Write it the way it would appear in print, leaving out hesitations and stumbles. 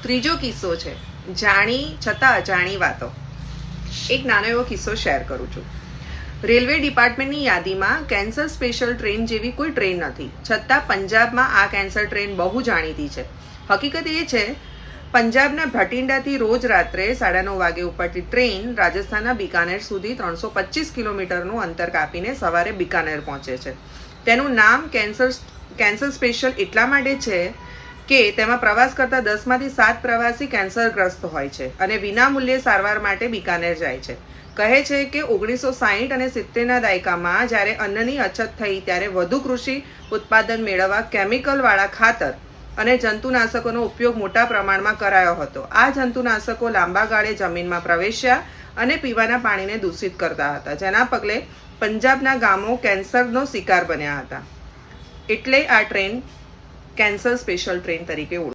ત્રીજો કિસ્સો છે જાણી છતાં અજાણી વાતો. એક નાનો એવો કિસ્સો શેર કરું છું. રેલવે ડિપાર્ટમેન્ટની યાદીમાં કેન્સર સ્પેશિયલ ટ્રેન જેવી કોઈ ટ્રેન નથી, છતાં પંજાબમાં આ કેન્સર ટ્રેન બહુ જાણીતી છે. હકીકત એ છે, પંજાબના ભટિંડાથી રોજ રાત્રે 9:30 વાગે ઉપડતી ટ્રેન રાજસ્થાનના બિકાનેર સુધી 325 કિલોમીટરનું અંતર કાપીને સવારે બિકાનેર પહોંચે છે. તેનું નામ કેન્સર સ્પેશિયલ એટલા માટે છે કે તેમાં પ્રવાસ કરતા 10માંથી 7 પ્રવાસી કેન્સરગ્રસ્ત હોય છે અને વિનામૂલ્યે સારવાર માટે બિકાનેર જાય છે. કહે છે કે 1960 અને 70ના દાયકામાં જ્યારે અન્નની અછત થઈ ત્યારે વધુ કૃષિ ઉત્પાદન મેળવવા કેમિકલવાળા ખાતર અને જંતુનાશકોનો ઉપયોગ મોટા પ્રમાણમાં કરાયો હતો. આ જંતુનાશકો લાંબા ગાળે જમીનમાં પ્રવેશ્યા અને પીવાના પાણીને દૂષિત કરતા હતા, જેના પગલે પંજાબના ગામો કેન્સરનો શિકાર બન્યા હતા. એટલે આ ટ્રેન કેન્સર સ્પેશિયલ ટ્રેન તરીકે ઓળખાય.